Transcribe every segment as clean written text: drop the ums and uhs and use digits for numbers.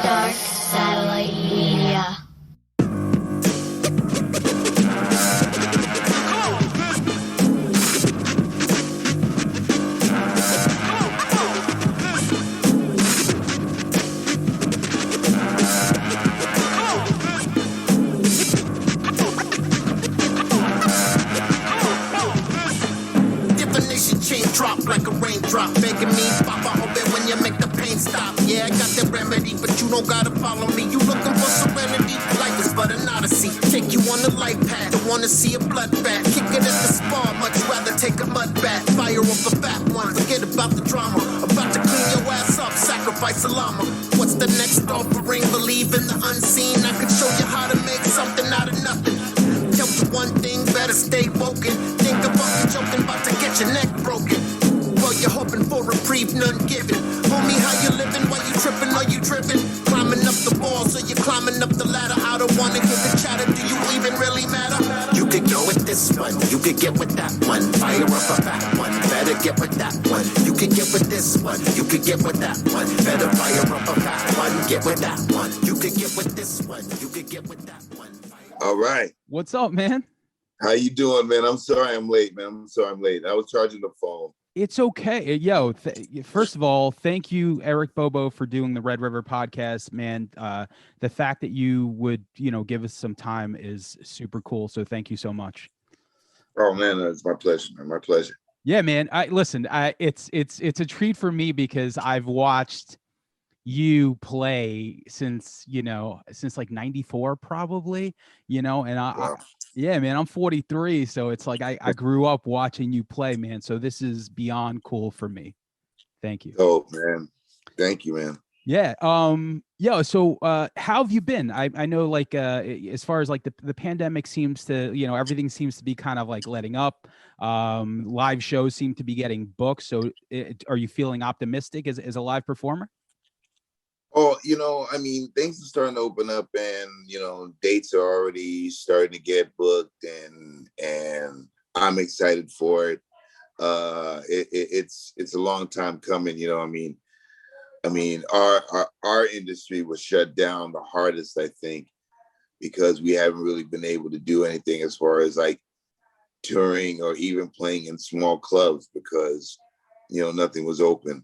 Dark Satellite Media. Drop like a raindrop, begging me, Papa, open when you make the pain stop. Yeah, I got the remedy, but you don't gotta follow me. You looking for serenity, life is but an odyssey. Take you on the life path, don't wanna see a bloodbath. Kick it at the spar, much rather take a mud bath. Fire up a fat one, forget about the drama. About to clean your ass up, sacrifice a llama. What's the next offering? Believe in the unseen. I can show you how to make something out of nothing. Tell you one thing, better stay woken. Think about you joking, about to get your neck broken. Well, you're hoping for reprieve, none given. Homie, how you living while you tripping? Are you driven? Climbing up the wall, so you're climbing up the ladder. I don't wanna hear the chatter, do you even really matter? You could go with this one, you could get with that one. Fire up a fat one, better get with that one. You could get with this one, you could get with that one. Better fire up a fat one, get with that one. You could get with this one, you could get with that one. All right. What's up, man? How you doing, man? I'm sorry I'm late, man. I was charging the phone. It's okay. Yo, first of all, thank you, Eric Bobo, for doing the Red River podcast, man. The fact that you would, give us some time is super cool. So thank you so much. Oh, man, it's my pleasure, man. My pleasure. Yeah, man. It's a treat for me because I've watched you play since like 94 probably, and yeah, man, I'm 43. So it's like, I grew up watching you play, man. So this is beyond cool for me. Thank you. Oh, man. Thank you, man. Yeah. So how have you been? I know like as far as like the pandemic seems to, everything seems to be kind of like letting up. Live shows seem to be getting booked. So are you feeling optimistic as a live performer? Oh, things are starting to open up and, dates are already starting to get booked and I'm excited for it. It's a long time coming, our industry was shut down the hardest, I think, because we haven't really been able to do anything as far as like touring or even playing in small clubs because, nothing was open.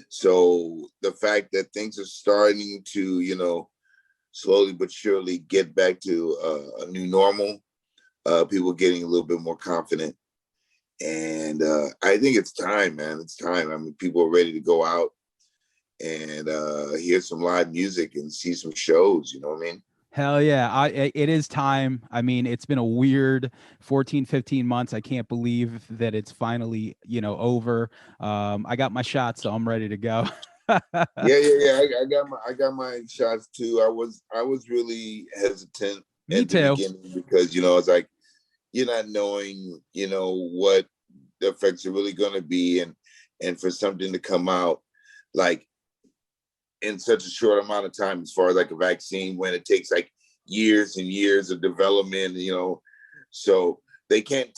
So the fact that things are starting to, slowly but surely get back to a new normal, people getting a little bit more confident. And I think it's time, man. It's time. I mean, people are ready to go out and hear some live music and see some shows, you know what I mean? Hell yeah. It is time. I mean, it's been a weird 14, 15 months. I can't believe that it's finally, over. I got my shot, so I'm ready to go. Yeah. I got my shots too. I was really hesitant Me at too. the beginning because, it's like, you're not knowing, what the effects are really going to be. And for something to come out like in such a short amount of time, as far as like a vaccine, when it takes like years and years of development, so they can't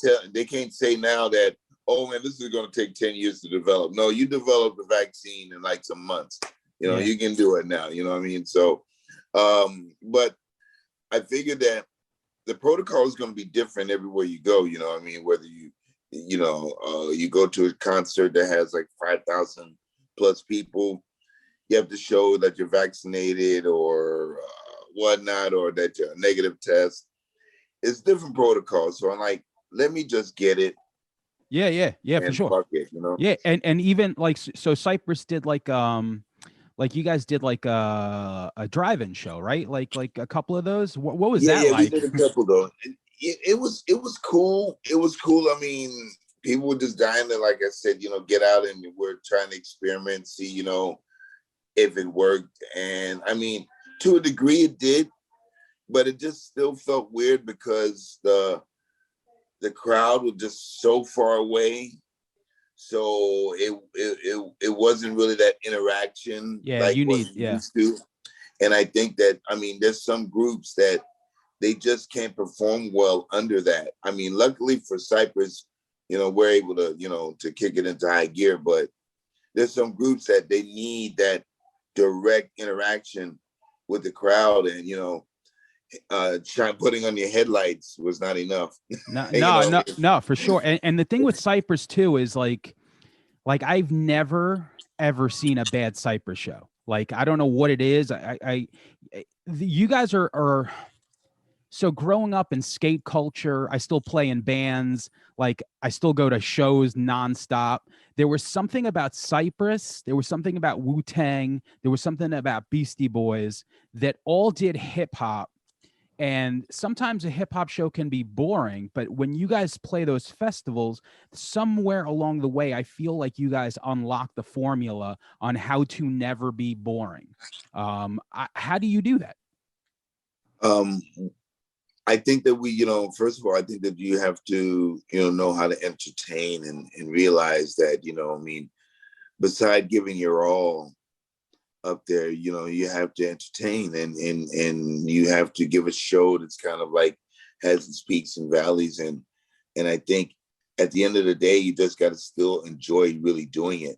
say now that, oh man, this is going to take 10 years to develop. No, you develop the vaccine in like some months, Yeah. You can do it now, you know what I mean? So, but I figured that the protocol is going to be different everywhere you go, whether you go to a concert that has like 5,000 plus people, you have to show that you're vaccinated or whatnot, or that you're a negative test. It's different protocols. So I'm like, let me just get it. Yeah, for sure. Fuck it, Yeah, and even like so Cypress did like you guys did like a drive-in show, right? Like a couple of those. What was that like? We did a couple though. It was cool. It was cool. I mean, people were just dying to, like I said, get out, and we're trying to experiment, see, if it worked. And I mean, to a degree it did, but it just still felt weird because the crowd was just so far away. So it wasn't really that interaction. Yeah, like you what need, we yeah. used to. And I think that, there's some groups that they just can't perform well under that. I mean, luckily for Cypress, we're able to, to kick it into high gear, but there's some groups that they need that direct interaction with the crowd, and putting on your headlights was not enough. No, You no, know, no, no, for sure. And the thing with Cypress too is like I've never ever seen a bad Cypress show. Like I don't know what it is. You guys are so growing up in skate culture. I still play in bands. Like I still go to shows nonstop. There was something about Cypress. There was something about Wu-Tang. There was something about Beastie Boys that all did hip hop. And sometimes a hip hop show can be boring, but when you guys play those festivals, somewhere along the way, I feel like you guys unlock the formula on how to never be boring. How do you do that? um, I think that first of all, I think that you have to, know how to entertain and realize that, I mean, beside giving your all up there, you have to entertain and you have to give a show that's kind of like has its peaks and valleys. And I think at the end of the day, you just got to still enjoy really doing it.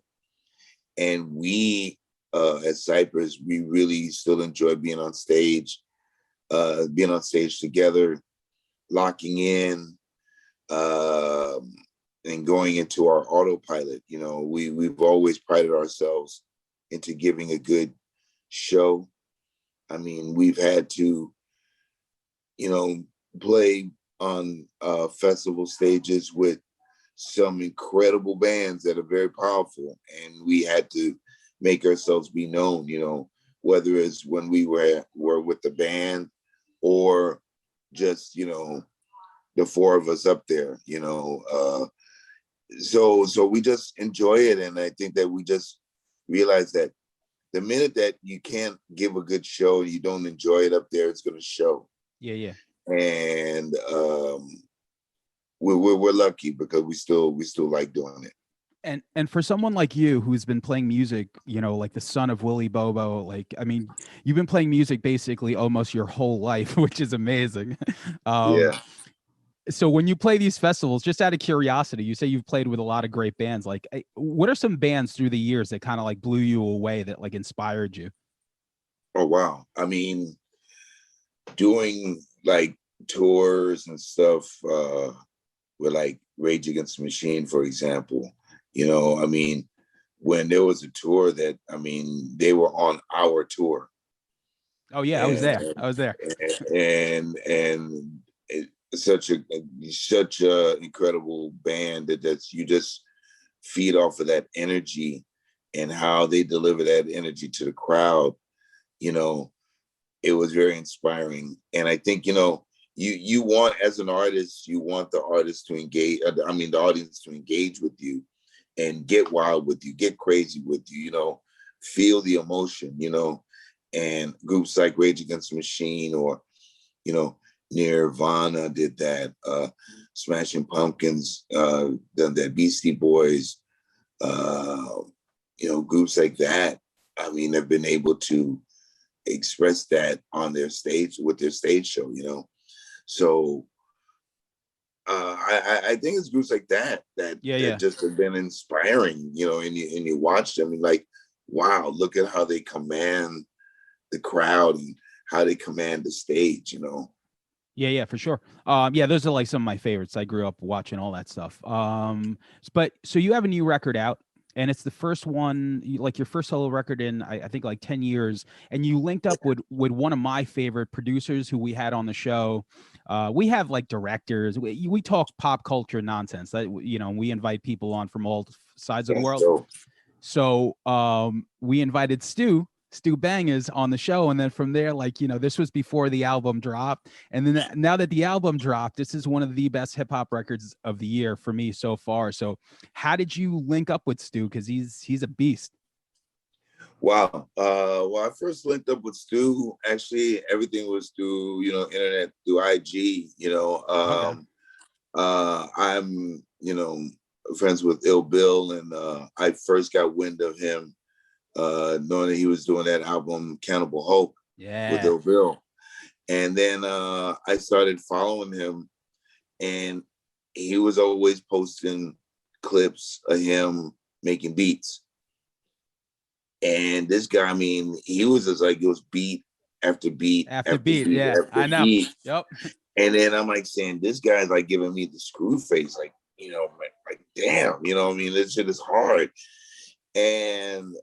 And we, at Cypress, we really still enjoy being on stage together, locking in, and going into our autopilot. We've always prided ourselves into giving a good show. I mean, we've had to, play on festival stages with some incredible bands that are very powerful, and we had to make ourselves be known, whether it's when we were with the band or just, the four of us up there, so we just enjoy it. And I think that we just realize that the minute that you can't give a good show and you don't enjoy it up there, it's going to show. Yeah. And we're lucky because we still like doing it. And for someone like you who's been playing music, like the son of Willie Bobo, like I mean, you've been playing music basically almost your whole life, which is amazing. Yeah. So when you play these festivals, just out of curiosity, you say you've played with a lot of great bands. Like, what are some bands through the years that kind of like blew you away, that like inspired you? Oh wow! I mean, doing like tours and stuff with like Rage Against the Machine, for example. I mean, when there was a tour that, I mean, they were on our tour. Oh yeah, I was there. And such a incredible band that's you just feed off of that energy and how they deliver that energy to the crowd. It was very inspiring. And I think, you want, as an artist, you want the artist to engage, the audience to engage with you and get wild with you, get crazy with you, feel the emotion, and groups like Rage Against the Machine or, Nirvana did that, Smashing Pumpkins, done that, Beastie Boys, groups like that. I mean, they've been able to express that on their stage with their stage show, So I think it's groups like that just have been inspiring, and you watch them and like, wow, look at how they command the crowd and how they command the stage, Yeah, for sure. Those are like some of my favorites. I grew up watching all that stuff. But so you have a new record out, and it's the first one, like your first solo record in I think like 10 years, and you linked up with one of my favorite producers who we had on the show. We have like directors. We talk pop culture nonsense. That we invite people on from all sides of the world. So we invited Stu Bangers on the show, and then from there, like, this was before the album dropped, and then now that the album dropped, this is one of the best hip-hop records of the year for me so far. So how did you link up with Stu? Because he's a beast. Wow. Well, I first linked up with Stu. Actually, everything was through internet, through IG. Okay. I'm friends with Ill Bill, and I first got wind of him knowing that he was doing that album Cannibal Hope with Ill Bill. And then I started following him, and he was always posting clips of him making beats. And this guy, I mean, he was just like, it was beat after beat After beat, yeah, after I know. beat. Yep. And then I'm like saying, this guy's like giving me the screw face, like, like damn, I mean, this shit is hard. And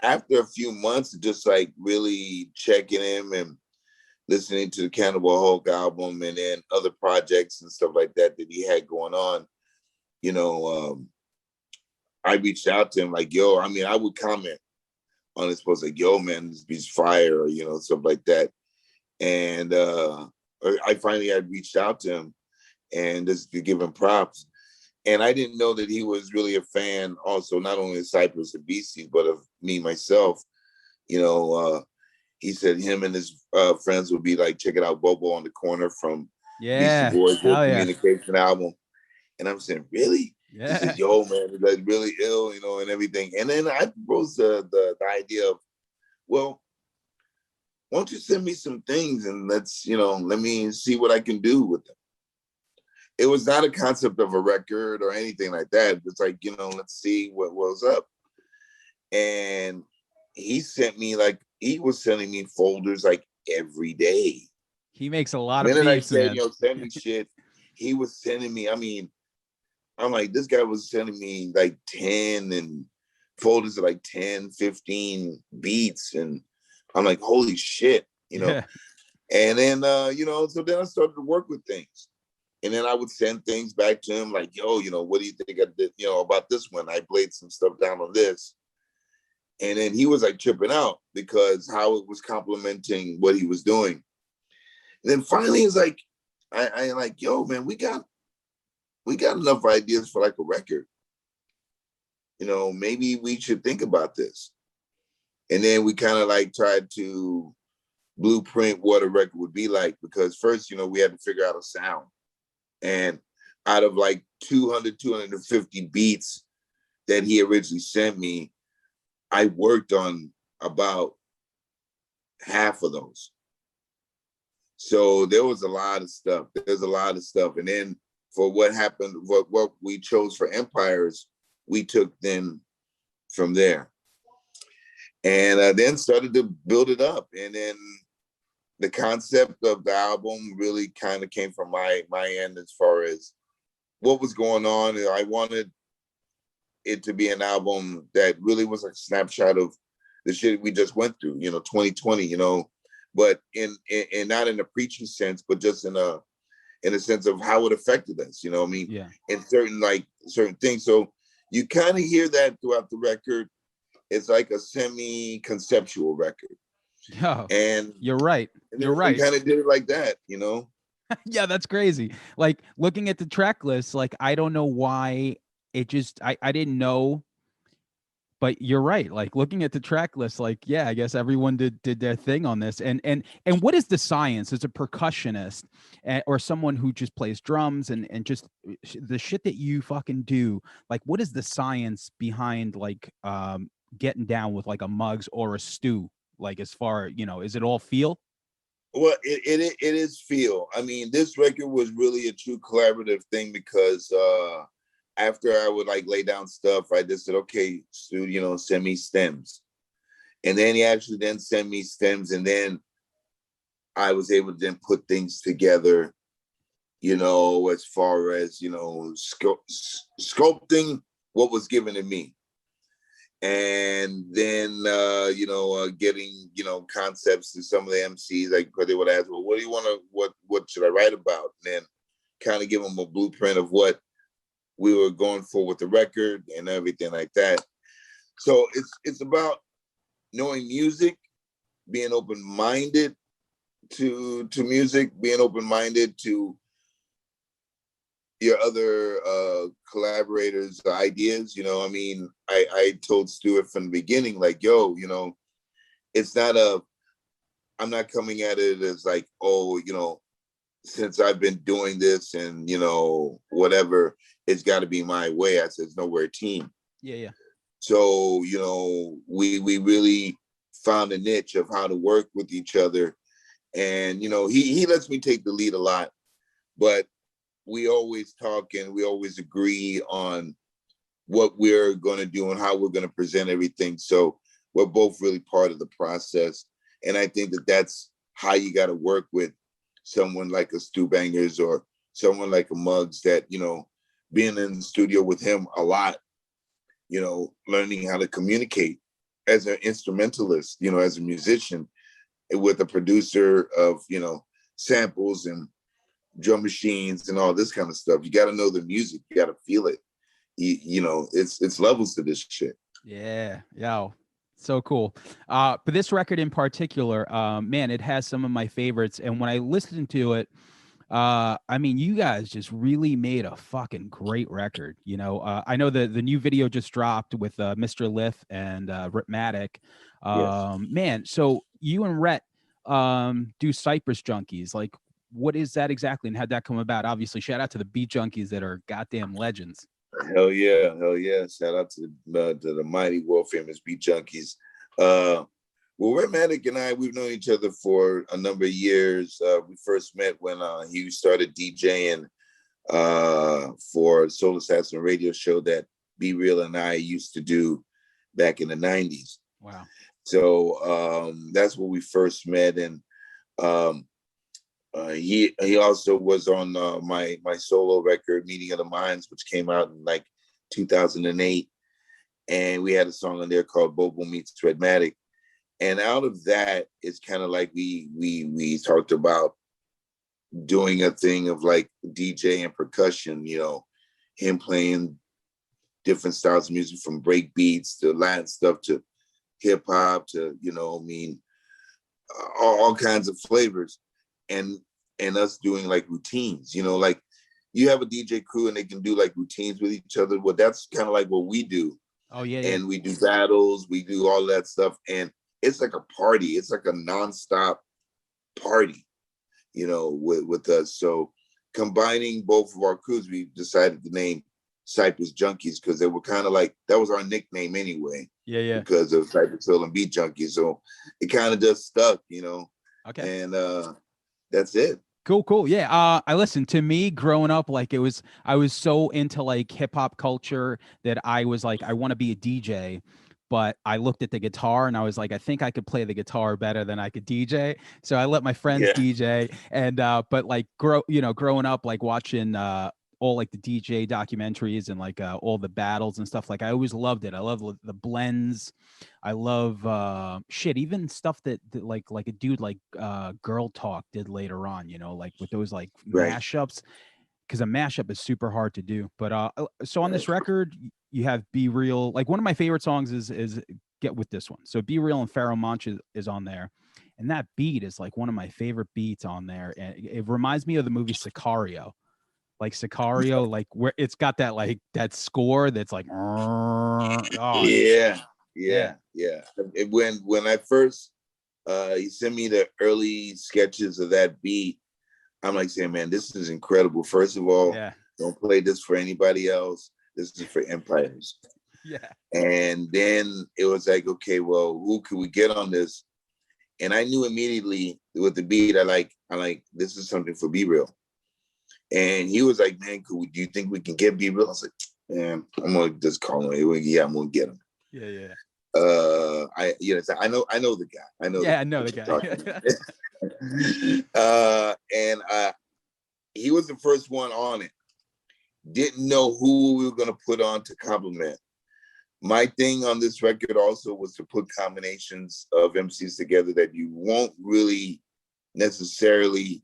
after a few months of just like really checking him and listening to the Cannibal Hulk album and then other projects and stuff like that he had going on, I reached out to him like, yo, I mean, I would comment on his post like, yo, man, this beat's fire, or, stuff like that. And I finally had reached out to him and just to give him props. And I didn't know that he was really a fan also, not only of Cypress and BC, but of me, myself. He said him and his friends would be like checking out Bobo on the Corner from Yeah. Beastie Boys' Hell yeah. Communication album. And I'm saying, really? Yeah. He says, yo, man, it's like really ill, and everything. And then I proposed the idea of, well, why don't you send me some things and let's, let me see what I can do with them. It was not a concept of a record or anything like that. It's like, let's see what was up. And he was sending me folders like every day. He makes a lot of beats, beats, man. Send me shit. He was sending me, I mean, I'm like, this guy was sending me like 10 and folders of like 10, 15 beats. And I'm like, holy shit, Yeah. And then, so then I started to work with things. And then I would send things back to him like, yo, what do you think I did, about this one? I played some stuff down on this. And then he was like tripping out because how it was complementing what he was doing. And then finally it's like, I like, yo, man, we got enough ideas for like a record. Maybe we should think about this. And then we kind of like tried to blueprint what a record would be like, because first, we had to figure out a sound. And out of like 250 beats that he originally sent me, I worked on about half of those. So there was a lot of stuff. There's a lot of stuff. And then for what happened, what we chose for Empires, we took them from there. And then started to build it up. And then the concept of the album really kind of came from my end as far as what was going on. I wanted it to be an album that really was a snapshot of the shit we just went through, 2020, but in not in a preaching sense, but just in a sense of how it affected us, I mean, yeah, in certain things. So you kind of hear that throughout the record. It's like a semi-conceptual record. Oh, And you're right. You're right. We kind of did it like that, Yeah, that's crazy. Like looking at the track list, like I don't know why it just I didn't know, but you're right. Like looking at the track list, like yeah, I guess everyone did their thing on this. And what is the science as a percussionist or someone who just plays drums and just the shit that you fucking do? Like what is the science behind like getting down with like a Muggs or a Stu? Like as far, is it all feel? Well, it is feel. I mean, this record was really a true collaborative thing because after I would like lay down stuff, I just said, okay, Stu, send me stems. And then he actually then sent me stems. And then I was able to then put things together, as far as, sculpting what was given to me. And then, getting, concepts to some of the MCs, like, because they would ask, well, what do you want to, what should I write about? And then kind of give them a blueprint of what we were going for with the record and everything like that. So it's about knowing music, being open-minded to music, being open-minded to your other collaborators' ideas. I mean, I told Stuart from the beginning, like, yo, it's not I'm not coming at it as like, oh, since I've been doing this and, whatever, it's got to be my way. I said, it's nowhere team. Yeah. So, we really found a niche of how to work with each other. And, he lets me take the lead a lot, but we always talk and we always agree on what we're going to do and how we're going to present everything. So we're both really part of the process. And I think that that's how you got to work with someone like a Stu Bangers or someone like a Muggs that, you know, being in the studio with him a lot, you know, learning how to communicate as an instrumentalist, you know, as a musician with a producer of, you know, samples and drum machines and all this kind of stuff. You got to know the music. You got to feel it. You know, it's levels to this shit. Yeah. So cool. But this record in particular, man, it has some of my favorites. And when I listened to it, I mean, you guys just really made a fucking great record. You know, I know the new video just dropped with Mr. Liff and Rhythmatic. Yes. Man, so you and Rhett do Cypress Junkies. Like, what is that exactly, and how'd that come about? Obviously, shout out to the Beat Junkies that are goddamn legends. Hell yeah! Shout out to the mighty world famous Beat Junkies. Well, Rhythmatic and I, we've known each other for a number of years. We first met when he started DJing for a Soul Assassin radio show that Be Real and I used to do back in the 90s. Wow. So that's where we first met. And he also was on my solo record, Meeting of the Minds, which came out in like 2008. And we had a song on there called Bobo Meets Rhythmatic. And out of that, it's kind of like we talked about doing a thing of like DJ and percussion, you know, him playing different styles of music from break beats to Latin stuff to hip hop to, you know, I mean, all kinds of flavors, and us doing like routines, you know, like you have a DJ crew and they can do like routines with each other. Well, that's kind of like what we do. Oh yeah. And we do battles, we do all that stuff, and it's like a party. It's like a nonstop party, you know, with us. So combining both of our crews, we decided to name Cypress Junkies because they were kind of like, that was our nickname anyway. Yeah. Because of Cypress Hill and Beat Junkies. So it kind of just stuck, you know. Okay. And that's it. Cool. Yeah. I listened, to me growing up, like I was so into like hip hop culture that I was like, I want to be a DJ. But I looked at the guitar and I was like, I think I could play the guitar better than I could DJ. So I let my friends DJ. And but like growing up, like watching all like the DJ documentaries and like all the battles and stuff, like I always loved it. I love the blends. I love even stuff that like a dude like Girl Talk did later on, you know, like with those like mashups. Because a mashup is super hard to do. But so on this record, you have Be Real. Like one of my favorite songs is Get With This One. So Be Real and Pharaoh Monch is on there. And that beat is like one of my favorite beats on there. And it reminds me of the movie Sicario. Like Sicario, like where it's got that like that score that's like, yeah. When I first he sent me the early sketches of that beat, I'm like saying, man, this is incredible. First of all, don't play this for anybody else. This is for Empires. Yeah. And then it was like, okay, well, who could we get on this? And I knew immediately with the beat, I like, this is something for Be Real. And he was like, man, do you think we can get Be Real? I was like, man, I'm gonna just call him. Yeah, I'm gonna get him. Yeah. I know the guy. I know the guy. And he was the first one on it. Didn't know who we were gonna put on to complement. My thing on this record also was to put combinations of MCs together that you won't really necessarily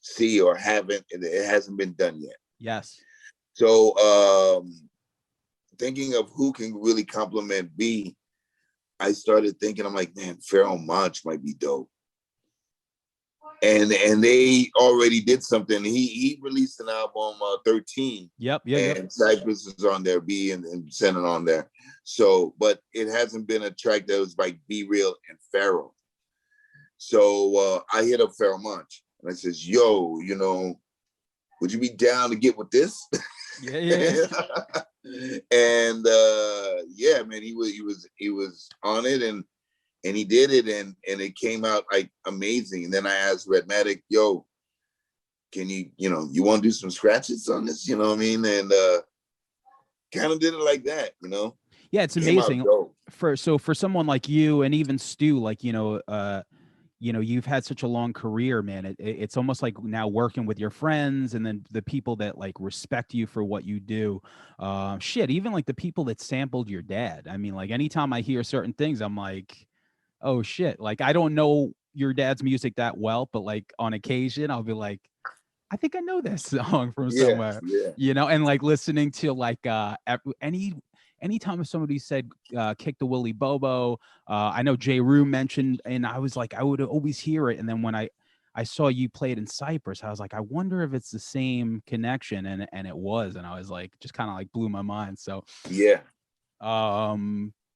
see or it hasn't been done yet. Yes. So thinking of who can really complement B, I started thinking, I'm like, man, Pharaoh Monch might be dope. And they already did something. He released an album 13. Yep. And Cypress is on there, B and Senate on there. So, but it hasn't been a track that was like Be Real and Pharaoh. So I hit up Pharaoh Monch and I says, yo, you know, would you be down to get with this? Yeah. And yeah, man, he was on it and he did it and it came out like amazing. And then I asked Rhythmatic, yo, can you want to do some scratches on this? You know what I mean? And kind of did it like that, you know? Yeah, it's amazing. For someone like you and even Stu, like, you know, you know, you've had such a long career, man. It's almost like now working with your friends and then the people that like respect you for what you do. Shit, even like the people that sampled your dad. I mean, like anytime I hear certain things, I'm like, oh shit. Like I don't know your dad's music that well, but like on occasion I'll be like, I think I know this song from Yeah, somewhere, yeah. you know, and like listening to like anytime somebody said kick the Willie Bobo, I know J. Rue mentioned, and I was like, I would always hear it. And then when I saw you play it in Cypress, I was like, I wonder if it's the same connection. And it was, and I was like, just kind of like blew my mind. So Yeah.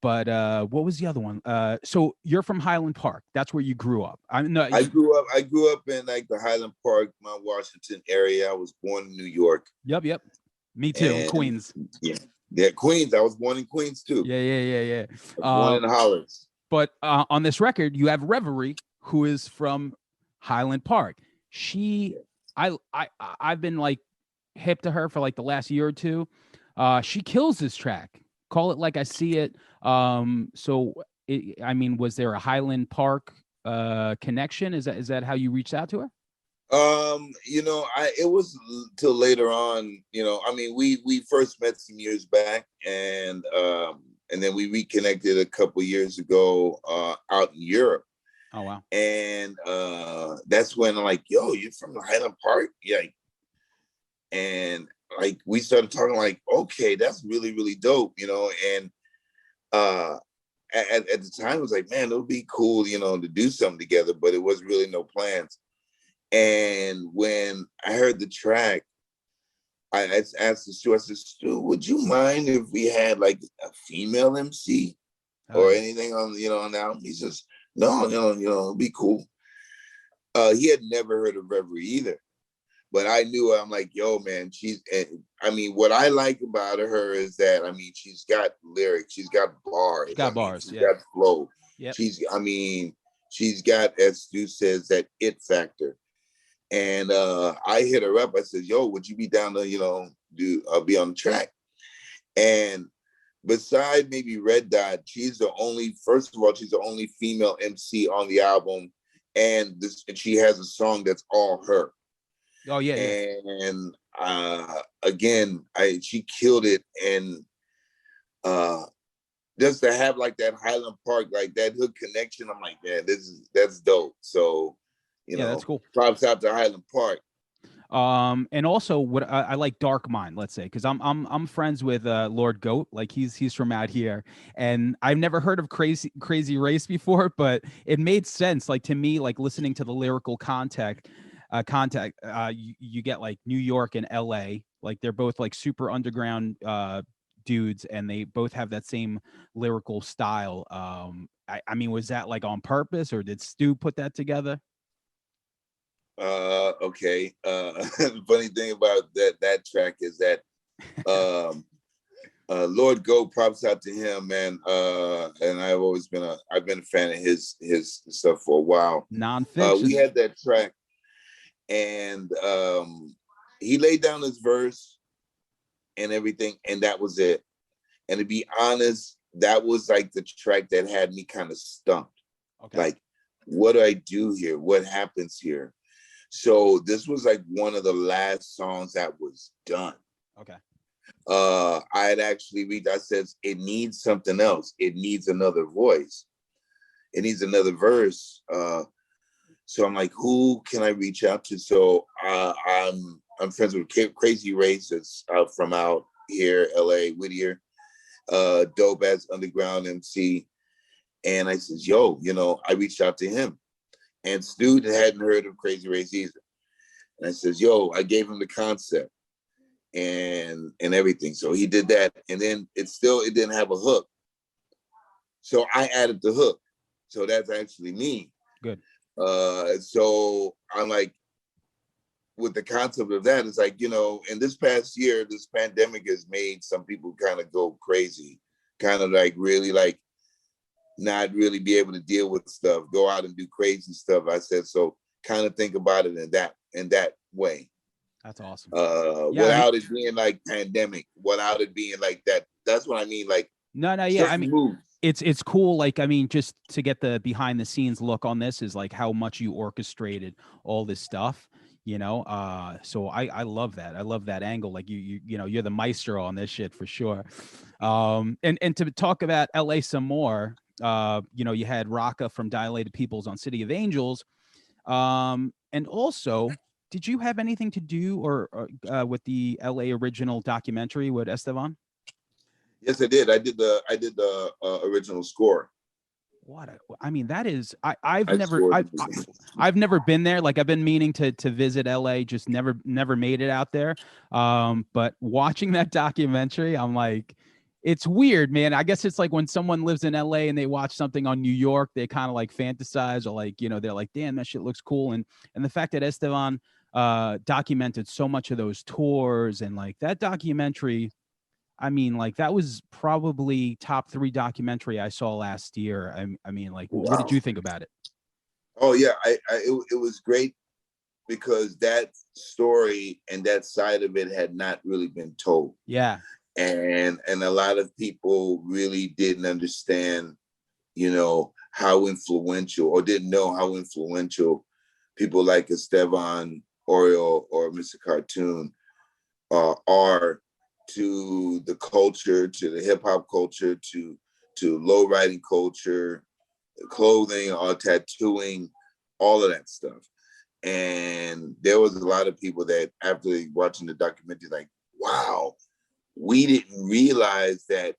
but what was the other one? So you're from Highland Park. That's where you grew up. I grew up in like the Highland Park, Mount Washington area. I was born in New York. Yep. Me too. And Queens. yeah, Queens. I was born in Queens too. Yeah. I was born in the Hollands. But on this record, you have Reverie, who is from Highland Park. I've been like hip to her for like the last year or two. She kills this track. Call It Like I See It. I mean, was there a Highland Park connection? Is that how you reached out to her? It was till later on, I mean, we first met some years back, and then we reconnected a couple years ago out in Europe. Oh wow. And that's when I'm like, yo, you're from Highland Park? Yeah. And like we started talking like, okay, that's really, really dope, and at the time it was like, man, it would be cool, to do something together, but it was really no plans. And when I heard the track, I asked the Stu, I said, Stu, would you mind if we had like a female MC or anything on the album? He says, no, it'd be cool. He had never heard of Reverie either. But I knew, I'm like, yo, man, what I like about her is that, she's got lyrics, she's got bars. She's got flow. Yep. She's got, as Stu says, that it factor. And I hit her up. I said, yo, would you be down to, be on the track? And beside maybe Red Dot, she's the only female MC on the album. And she has a song that's all her. Oh yeah. And again, she killed it. And just to have like that Highland Park, like that hood connection, I'm like, man, that's dope. So, that's cool. Props out to Highland Park. And also what I like Dark Mind, let's say, because I'm friends with Lord Goat, like he's from out here, and I've never heard of Crazy Race before, but it made sense, like to me, like listening to the lyrical contact, you get like New York and LA, like they're both like super underground dudes, and they both have that same lyrical style. I mean, was that like on purpose, or did Stu put that together? Okay. The funny thing about that track is that Lord Go, props out to him, man. And I've been a fan of his stuff for a while. Nonfiction. We had that track, and he laid down his verse and everything, and that was it. And to be honest, that was like the track that had me kind of stumped. Okay. Like, what do I do here? What happens here? So this was like one of the last songs that was done. Okay. I had actually I said, it needs something else. It needs another voice. It needs another verse. So I'm like, who can I reach out to? So I'm friends with Crazy Race, that's from out here, LA, Whittier, dope as underground MC. And I says, yo, I reached out to him. And Stu hadn't heard of Crazy Race either. And I says, yo, I gave him the concept and everything. So he did that. And then it didn't have a hook. So I added the hook. So that's actually me. Good. So I'm like, with the concept of that, it's like, in this past year, this pandemic has made some people kind of go crazy, kind of like really like, not really be able to deal with stuff, go out and do crazy stuff. I said, so kind of think about it in that way. That's awesome. Without it being like pandemic, without it being like that. That's what I mean. Like, no, yeah. I mean, moves. it's cool. Like, I mean, just to get the behind the scenes look on this is like how much you orchestrated all this stuff, you know? So I love that. I love that angle. Like you know, you're the maestro on this shit for sure. And to talk about LA some more, you know, you had Raka from Dilated Peoples on City of Angels. And also, did you have anything to do or with the LA original documentary with Esteban? Yes, I did. I did the original score. I mean, that is, I scored the I've never been there. Like I've been meaning to visit LA, just never made it out there. But watching that documentary, I'm like, it's weird, man. I guess it's like when someone lives in LA and they watch something on New York, they kind of like fantasize or like, you know, they're like, damn, that shit looks cool. And the fact that Esteban documented so much of those tours and like that documentary, I mean, like that was probably top 3 documentary I saw last year. I mean, like, what did you think about it? Oh yeah, it was great because that story and that side of it had not really been told. Yeah. And a lot of people really didn't understand, you know, how influential or didn't know how influential people like Esteban Oriol or Mr. Cartoon are to the culture, to the hip hop culture, to low riding culture, clothing, tattooing, all of that stuff. And there was a lot of people that after watching the documentary, like, wow, we didn't realize that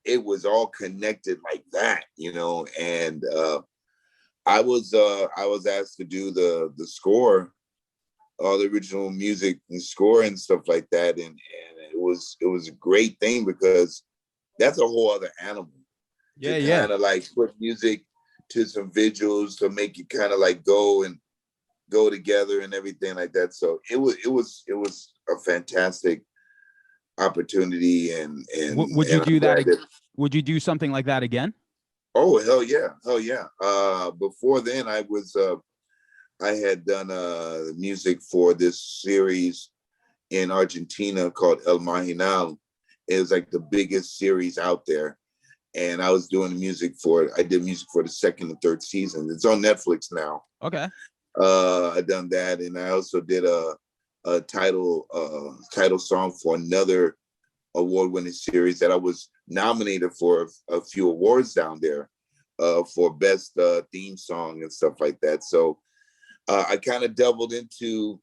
it was all connected like that, you know. And I was asked to do the score, all the original music and score and stuff like that, and it was a great thing because that's a whole other animal. Yeah, to kind of like put music to some visuals to make it kind of like go together and everything like that. So it was a fantastic opportunity, and would you do that? Would you do something like that again? Oh hell yeah. Before then, I had done music for this series in Argentina called El Marginal. It was like the biggest series out there, and I was doing music for it. I did music for the 2nd and 3rd season. It's on Netflix now. Okay. I done that, and I also did a title song for another award-winning series that I was nominated for a few awards down there for best theme song and stuff like that. So I kind of doubled into,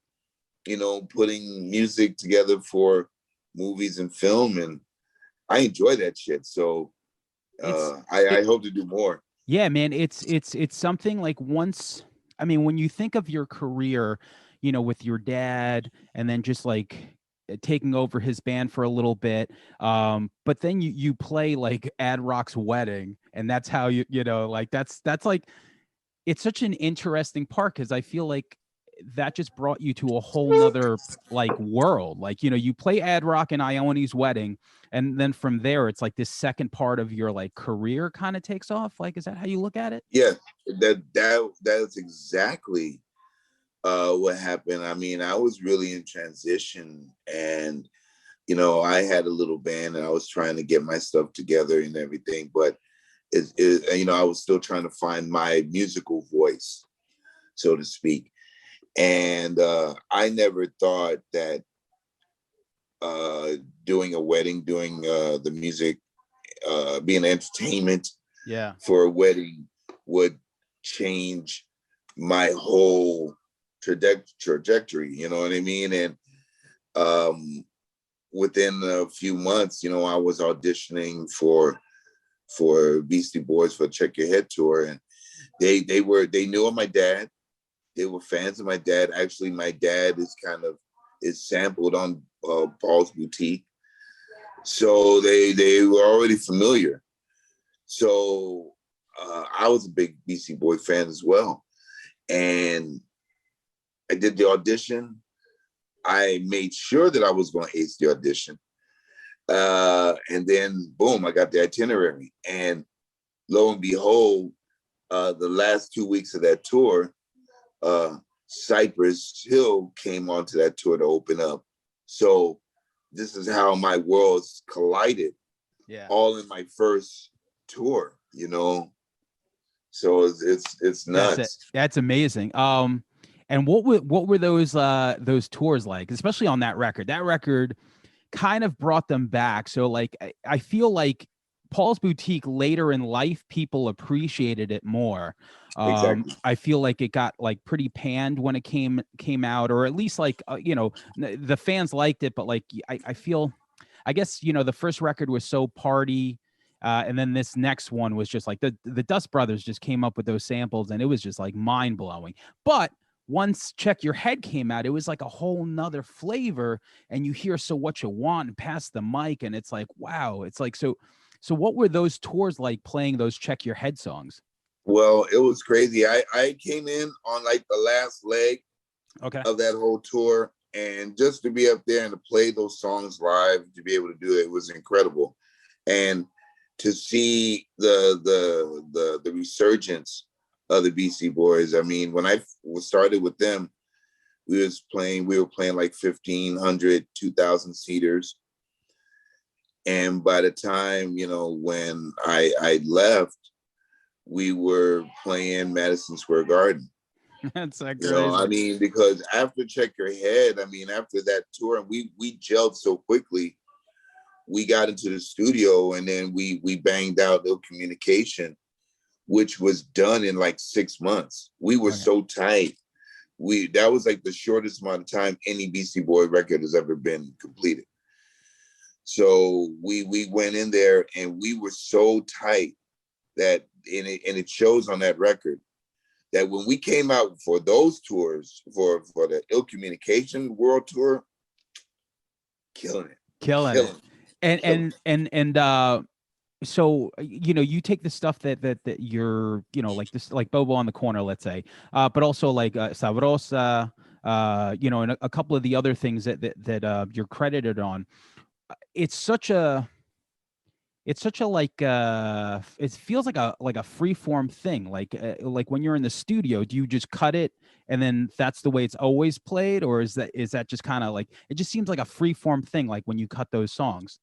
you know, putting music together for movies and film, and I enjoy that shit. So I hope to do more. Yeah, man, it's something like once, I mean, when you think of your career, you know, with your dad and then just like taking over his band for a little bit, but then you play like Ad Rock's wedding, and that's how you know, like that's like, it's such an interesting part because I feel like that just brought you to a whole nother like world. Like, you know, you play Ad Rock and Ione's wedding, and then from there it's like this second part of your like career kind of takes off. Like, is that how you look at it? Yeah, that's exactly what happened. I mean, I was really in transition, and you know, I had a little band and I was trying to get my stuff together and everything, but you know, I was still trying to find my musical voice, so to speak. And I never thought that doing a wedding, doing the music, being entertainment for a wedding would change my whole trajectory, you know what I mean? And within a few months, you know, I was auditioning for Beastie Boys for Check Your Head tour, and they knew of my dad. They were fans of my dad. Actually, my dad is sampled on Paul's Boutique, so they were already familiar. So I was a big Beastie Boy fan as well, and I did the audition. I made sure that I was going to ace the audition, and then boom, I got the itinerary, and lo and behold, the last 2 weeks of that tour, Cypress Hill came onto that tour to open up. So this is how my worlds collided. Yeah. All in my first tour, you know. So it's nuts. That's amazing. And what were those tours like, especially on that record? That record kind of brought them back. So like I feel like Paul's Boutique later in life, people appreciated it more. Exactly. I feel like it got like pretty panned when it came out, or at least like the fans liked it, but like I feel, I guess, the first record was so party. And then this next one was just like the Dust Brothers just came up with those samples, and it was just like mind blowing. But once Check Your Head came out, it was like a whole nother flavor, and you hear So What You Want and Pass the Mic, and it's like, wow. It's like, so what were those tours like, playing those Check Your Head songs? Well, it was crazy. I came in on like the last leg of that whole tour, and just to be up there and to play those songs live, to be able to do it was incredible. And to see the resurgence of the BC Boys. I mean, when I started with them, we were playing like 1,500, 2,000 seaters. And by the time, when I left, we were playing Madison Square Garden. That's like I mean, because after Check Your Head, I mean, after that tour, and we gelled so quickly, we got into the studio, and then we banged out Ill Communication, which was done in like 6 months. We were so tight. That was like the shortest amount of time any BC Boy record has ever been completed. So we went in there, and we were so tight that, and it shows on that record, that when we came out for those tours, for the Ill Communication World Tour, killing it. And so you take the stuff that you're like this, like Bobo on the Corner, let's say, but also like Sabrosa, and a couple of the other things that you're credited on. It's such a like it feels like a free form thing, like when you're in the studio, do you just cut it and then that's the way it's always played, or is that just kind of like, it just seems like a free form thing, like when you cut those songs?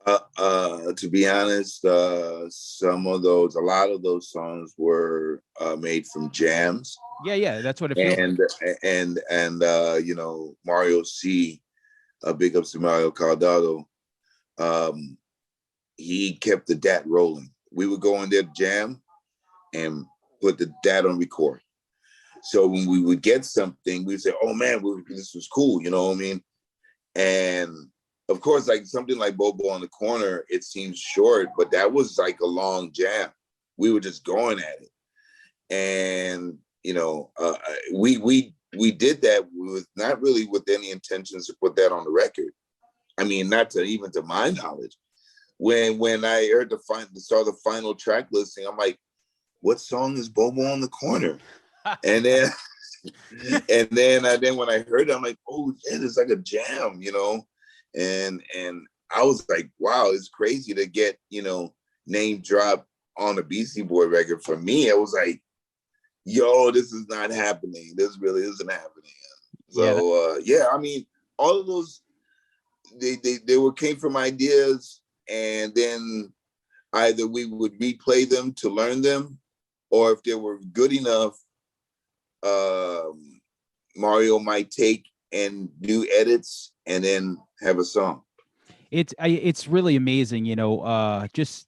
To be honest, a lot of those songs were made from jams. Yeah, that's what it feels like. And Mario C, big ups to Mario Caldado. He kept the DAT rolling. We would go in there to jam and put the DAT on record. So when we would get something, we'd say, "Oh man, this was cool," you know what I mean? And of course, like something like Bobo on the Corner, it seems short, but that was like a long jam. We were just going at it, and we did that with not really with any intentions to put that on the record. I mean, not to my knowledge. When I heard saw the final track listing, I'm like, "What song is Bobo on the Corner?" And then when I heard it, I'm like, "Oh shit, it's like a jam," And I was like, wow, it's crazy to get, name drop on a BC Boy record. For me, I was like, yo, this is not happening. This really isn't happening. So I mean, all of those, they came from ideas, and then either we would replay them to learn them, or if they were good enough, Mario might take and do edits and then have a song. It's really amazing, just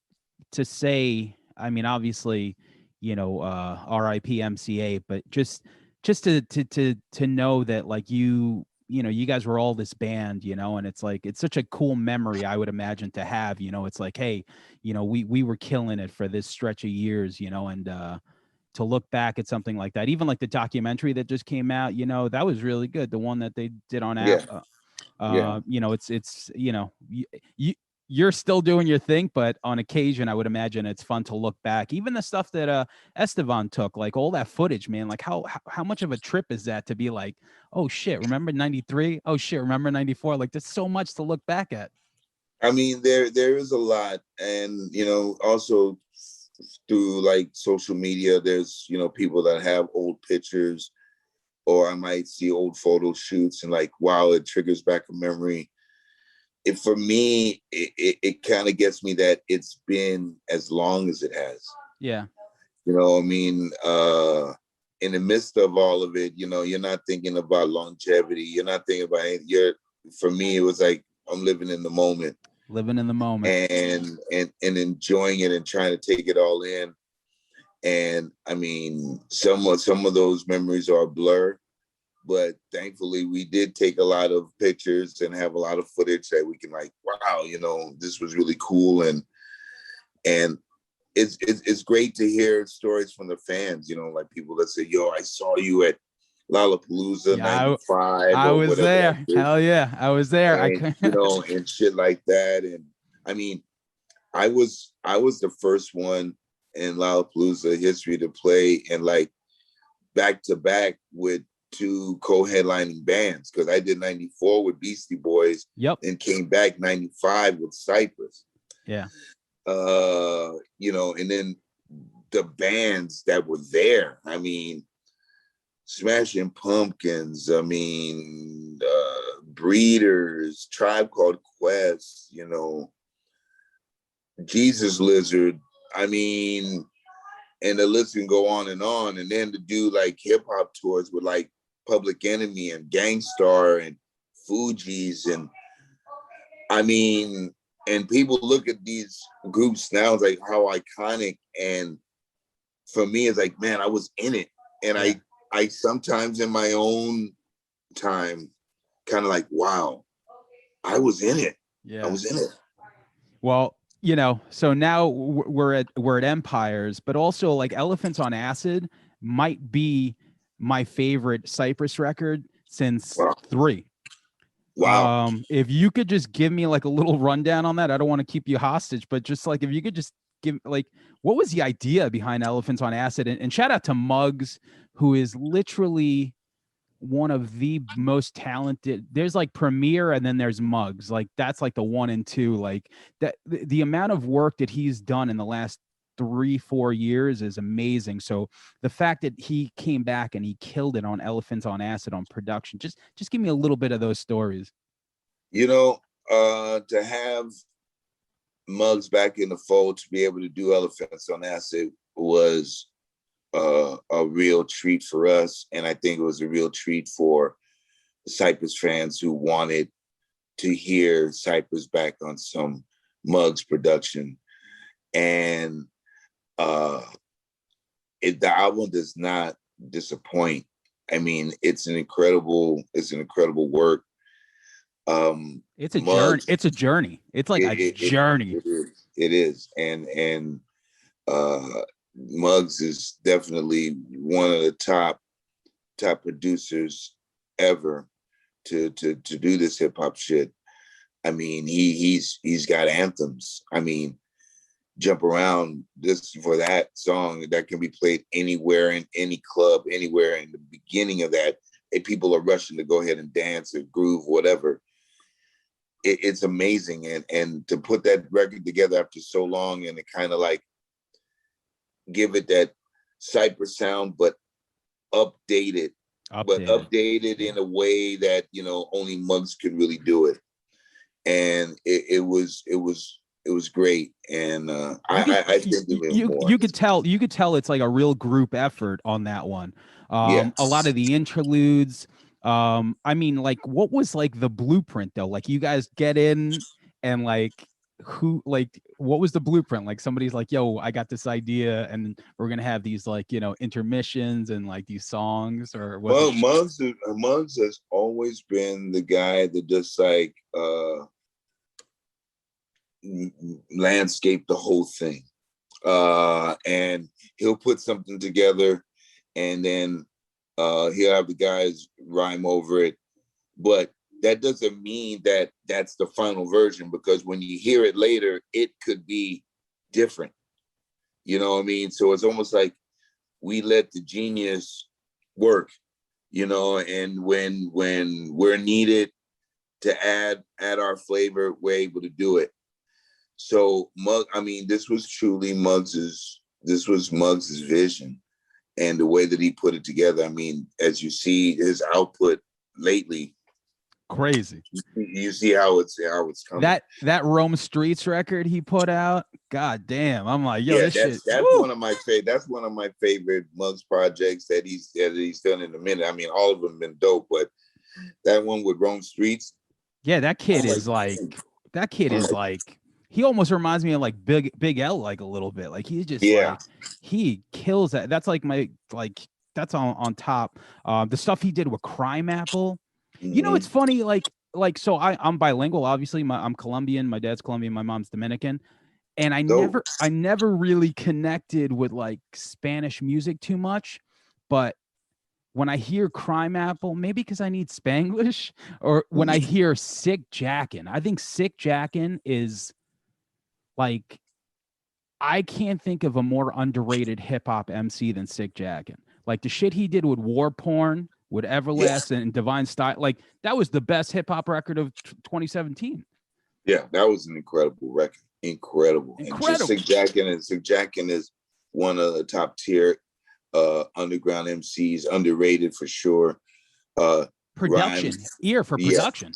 to say, I mean, obviously, RIP MCA, but just to know that, like, you guys were all this band, and it's like, it's such a cool memory, I would imagine, to have, it's like, hey, we were killing it for this stretch of years, and to look back at something like that, even like the documentary that just came out, that was really good. The one that they did on app. It's you're still doing your thing, but on occasion, I would imagine it's fun to look back. Even the stuff that Esteban took, like all that footage, man, like how much of a trip is that to be like, oh shit, remember 93? Oh shit, remember 94? Like, there's so much to look back at. I mean, there is a lot. And, also through like social media, there's, people that have old pictures, or I might see old photo shoots and like, wow, it triggers back a memory. for me, it kind of gets me that it's been as long as it has. Yeah. You know, I mean, in the midst of all of it, you know, you're not thinking about longevity. You're not thinking about anything. For me, it was like, I'm living in the moment. Living in the moment. And enjoying it and trying to take it all in. And I mean, some of those memories are a blur, but thankfully we did take a lot of pictures and have a lot of footage that we can like, wow, you know, this was really cool. And it's great to hear stories from the fans, you know, like people that say, yo, I saw you at Lollapalooza '95. I was there. Hell yeah, I was there. And, you know, and shit like that. And I mean, I was the first one in Lollapalooza history to play and like back to back with 2 co-headlining bands, because I did '94 with Beastie Boys. Yep. And came back '95 with Cypress. Yeah. You know, and then the bands that were there, I mean, Smashing Pumpkins, I mean, Breeders, Tribe Called Quest, you know, Jesus Lizard, I mean, and the list can go on. And then to do like hip hop tours with like Public Enemy and Gangstar and Fugees, and I mean, and people look at these groups now, it's like how iconic. And for me, it's like, man, I was in it. And yeah. I sometimes in my own time, kind of like, wow, I was in it. Yeah, I was in it. Well, you know, so now we're at Empires, but also like Elephants on Acid might be my favorite Cypress record since 3. Wow. If you could just give me like a little rundown on that, I don't want to keep you hostage, but just like, if you could just give like, what was the idea behind Elephants on Acid? And shout out to Muggs, who is literally one of the most talented. There's like Premier and then there's Muggs. Like that's like the 1 and 2, like that the amount of work that he's done in the last 3-4 years is amazing. So the fact that he came back and he killed it on Elephants on Acid on production, just give me a little bit of those stories. You know, to have Muggs back in the fold, to be able to do Elephants on Acid was a real treat for us. And I think it was a real treat for the Cypress fans who wanted to hear Cypress back on some Muggs production. And the album does not disappoint. I mean, it's an incredible work. It's a journey. It's a journey. It's like a journey. It is. And Muggs is definitely one of the top producers ever to do this hip hop shit. I mean, he's got anthems. I mean, Jump Around, this for that song that can be played anywhere in any club, anywhere. In the beginning of that, people are rushing to go ahead and dance or groove, whatever. It's amazing. And to put that record together after so long and to kind of like give it that Cypress sound, but updated in a way that, you know, only Muggs could really do it. And it was great. And I think you could tell it's like a real group effort on that one. Yes. A lot of the interludes. I mean, like, what was like the blueprint though? Like, you guys get in and like, what was the blueprint? Like, somebody's like, yo, I got this idea and we're gonna have these like, you know, intermissions and like these songs, or well, Muggs has always been the guy that just like landscape the whole thing, and he'll put something together and then he'll have the guys rhyme over it, but that doesn't mean that that's the final version, because when you hear it later, it could be different. You know what I mean? So it's almost like we let the genius work, you know, and when we're needed to add our flavor, we're able to do it. So this was truly Muggs's vision, and the way that he put it together. I mean, as you see his output lately, Crazy. You see how it's coming. That Rome Streets record he put out, god damn. I'm like, yo, this that's shit. one of my favorite Muggs projects that he's done in a minute. I mean, all of them been dope, but that one with Rome Streets. Yeah, that kid is like he almost reminds me of like Big L like a little bit. Like he's just like he kills that. That's like that's on top. The stuff he did with Crime Apple. You know, it's funny, so I'm bilingual, obviously. I'm Colombian, my dad's Colombian, my mom's Dominican. And I never really connected with like Spanish music too much. But when I hear Crime Apple, maybe because I need Spanglish, or when I hear Sick Jackin', I think Sick Jackin' is like, I can't think of a more underrated hip hop MC than Sick Jackin'. Like the shit he did with War Porn, with Everlast and Divine Style, like that was the best hip hop record of 2017. Yeah, that was an incredible record. Incredible. And just Sick Jackin' is one of the top tier underground MCs, underrated for sure. Production, ear for production.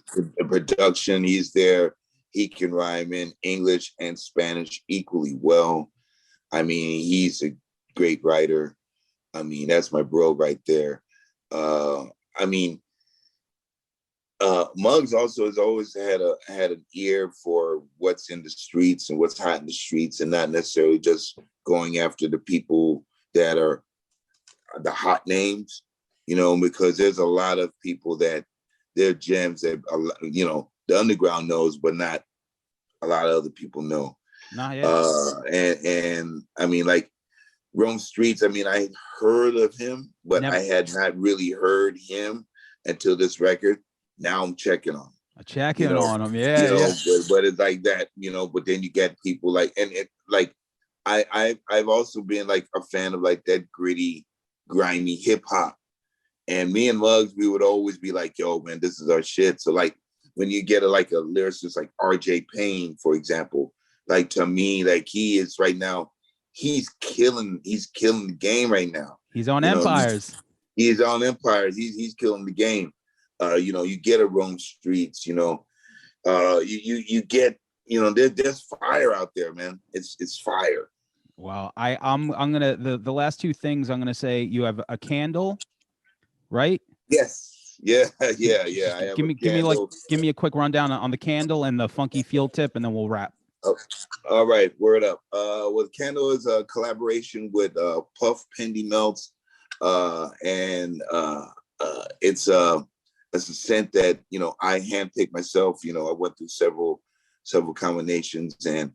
Production, he's there. He can rhyme in English and Spanish equally well. I mean, he's a great writer. I mean, that's my bro right there. Muggs also has always had an ear for what's in the streets and what's hot in the streets, and not necessarily just going after the people that are the hot names, you know, because there's a lot of people that they're gems that, you know, the underground knows, but not a lot of other people know. Not yet. And I mean, like Rome Streets, I mean, I heard of him, but I had not really heard him until this record. Now I'm checking on him. On him, yeah. But it's like that, you know. But then you get people like, and it like, I've also been like a fan of like that gritty, grimy hip hop. And me and Muggs, we would always be like, yo, man, this is our shit. So like when you get a lyricist like RJ Payne, for example, like to me, like he is right now, he's killing the game right now. He's on Empires. He's on Empires. He's killing the game. You know, you get a Rome Streets, you know, you get, you know, there's fire out there, man. It's fire. Wow. I'm gonna the last two things I'm gonna say. You have a candle, right? Yes. Yeah. Give me a quick rundown on the candle and the funky field tip, and then we'll wrap. Oh, all right, word up. Well, Candle is a collaboration with Puff Pendy Melts, and it's a scent that, you know, I handpicked myself. You know, I went through several combinations, and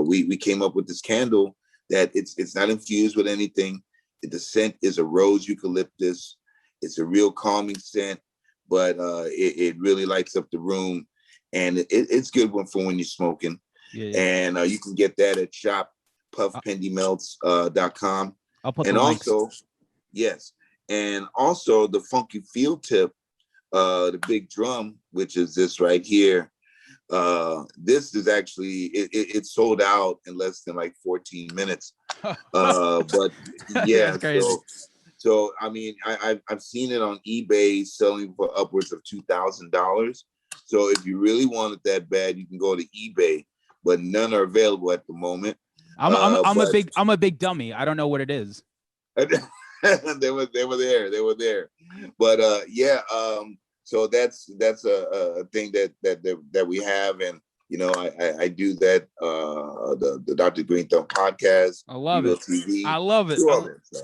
we came up with this candle that it's not infused with anything. The scent is a rose eucalyptus. It's a real calming scent, but it really lights up the room, and it's good one for when you're smoking. Yeah. And you can get that at shoppuffpendymelts.com. I'll put and the also links. Yes, and also the funky field tip, the big drum, which is this right here. This is actually it sold out in less than like 14 minutes. But yeah, so I mean, I've seen it on eBay selling for upwards of $2,000. So if you really want it that bad, you can go to eBay. But none are available at the moment. I'm a big dummy. I don't know what it is. they were there. But so that's a thing that we have, and you know, I do that the Dr. Green Thumb podcast. I love it. TV, I love it.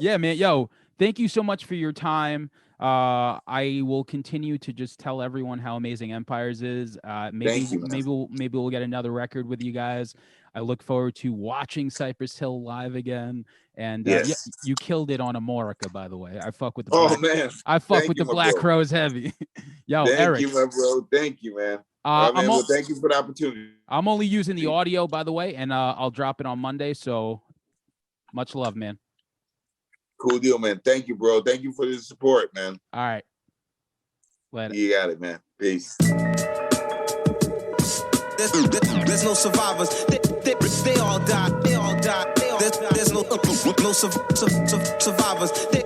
Yeah, man. Yo, thank you so much for your time. I will continue to just tell everyone how amazing Empires is. Maybe we'll get another record with you guys. I look forward to watching Cypress Hill live again. And yes. You killed it on Amorica, by the way. I fuck with the Black Crows heavy. Yo, Eric. Thank you, my bro. Thank you, man. Thank you for the opportunity. I'm only using the audio, by the way, and I'll drop it on Monday. So much love, man. Cool deal, man. Thank you, bro. Thank you for the support, man. All right. Later. You got it, man. Peace. There's no survivors. They all die. There's no survivors. They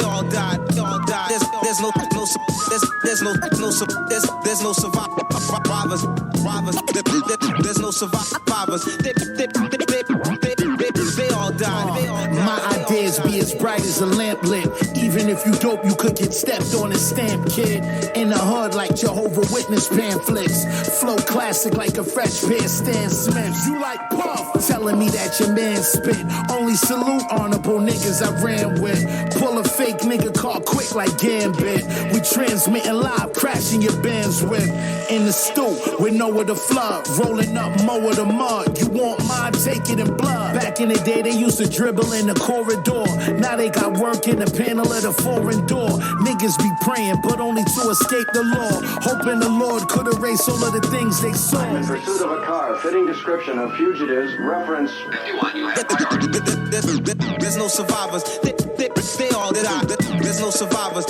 all die. There's no There's no survivors. There's no survivors. They all died. My ideas be as bright as a lamp lit. Even if you dope, you could get stepped on and stamped, kid. In the hood like Jehovah Witness pamphlets. Flow classic like a fresh pair of Stan Smiths. You like Puff, telling me that your man spit. Only salute honorable niggas I ran with. Pull a fake nigga car quick like Gambit. We transmitting live, crashing your band's whip. In the stoop with nowhere to flood. Rolling up mower the mud. You want mine, take it in blood. Back in the day they used to dribble in the corridor. Now they got work in the panel of the foreign door. Niggas be praying but only to escape the law. Hoping the Lord could erase all of the things they saw. I'm in pursuit of a car. Fitting description of fugitives. Reference 51. You have There's no survivors. They all died. There's no survivors.